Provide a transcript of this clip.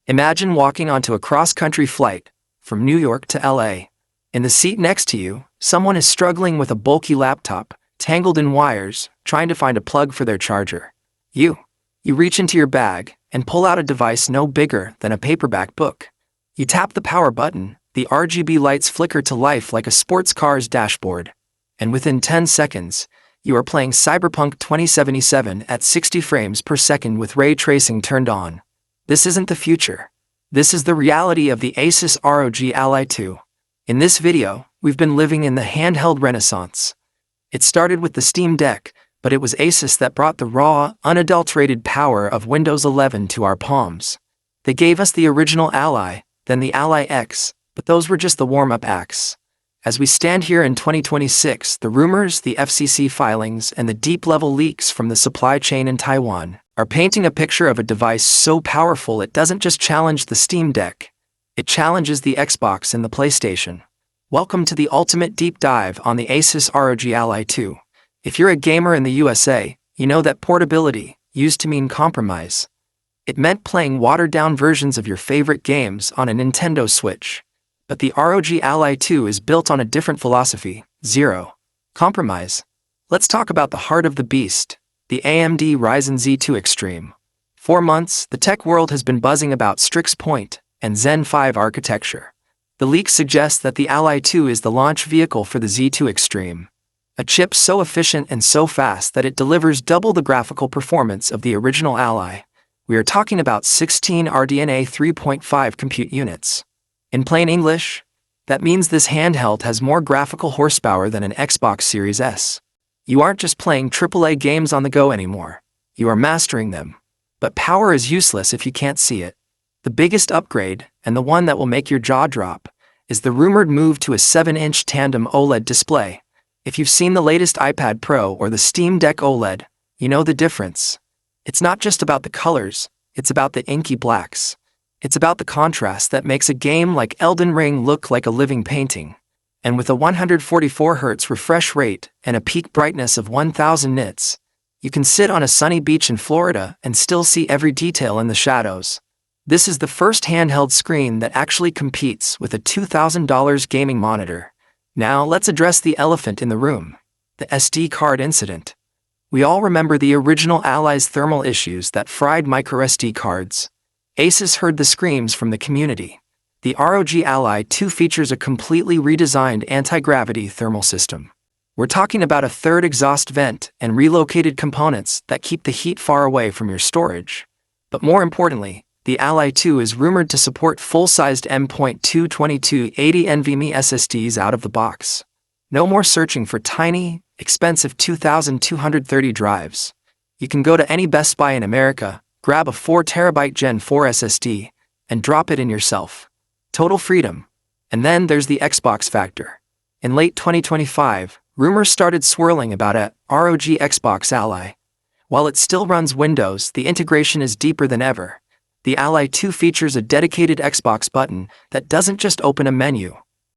Imagine walking onto a cross-country flight from New York to LA. In the seat next to you, someone is struggling with a bulky laptop, tangled in wires, trying to find a plug for their charger. You reach into your bag and pull out a device no bigger than a paperback book. You tap the power button, the RGB lights flicker to life like a sports car's dashboard. And within 10 seconds, you are playing Cyberpunk 2077 at 60 frames per second with ray tracing turned on. This isn't the future. This is the reality of the ASUS ROG Ally 2. In this video, we've been living in the handheld renaissance. It started with the Steam Deck, but it was ASUS that brought the raw, unadulterated power of Windows 11 to our palms. They gave us the original Ally, then the Ally X, but those were just the warm-up acts. As we stand here in 2026, the rumors, the FCC filings, and the deep-level leaks from the supply chain in Taiwan are painting a picture of a device so powerful it doesn't just challenge the Steam Deck, it challenges the Xbox and the PlayStation. Welcome to the ultimate deep dive on the ASUS ROG Ally 2. If you're a gamer in the USA, you know that portability used to mean compromise. It meant playing watered-down versions of your favorite games on a Nintendo Switch. But the ROG Ally 2 is built on a different philosophy: zero compromise. Let's talk about the heart of the beast, the AMD Ryzen Z2 Extreme. For months, the tech world has been buzzing about Strix Point and Zen 5 architecture. The leaks suggest that the Ally 2 is the launch vehicle for the Z2 Extreme, a chip so efficient and so fast that it delivers double the graphical performance of the original Ally. We are talking about 16 RDNA 3.5 compute units. In plain English, that means this handheld has more graphical horsepower than an Xbox Series S. You aren't just playing AAA games on the go anymore. You are mastering them. But power is useless if you can't see it. The biggest upgrade, and the one that will make your jaw drop, is the rumored move to a 7-inch tandem OLED display. If you've seen the latest iPad Pro or the Steam Deck OLED, you know the difference. It's not just about the colors, it's about the inky blacks. It's about the contrast that makes a game like Elden Ring look like a living painting. And with a 144Hz refresh rate and a peak brightness of 1000 nits, you can sit on a sunny beach in Florida and still see every detail in the shadows. This is the first handheld screen that actually competes with a $2,000 gaming monitor. Now let's address the elephant in the room, the SD card incident. We all remember the original Ally's thermal issues that fried microSD cards. ASUS heard the screams from the community. The ROG Ally 2 features a completely redesigned anti-gravity thermal system. We're talking about a third exhaust vent and relocated components that keep the heat far away from your storage. But more importantly, the Ally 2 is rumored to support full-sized M.2 2280 NVMe SSDs out of the box. No more searching for tiny, expensive 2230 drives. You can go to any Best Buy in America, grab a 4TB Gen 4 SSD, and drop it in yourself. Total freedom. And then there's the Xbox factor. In late 2025, rumors started swirling about a ROG Xbox Ally. While it still runs Windows, the integration is deeper than ever. The Ally 2 features a dedicated Xbox button that doesn't just open a menu.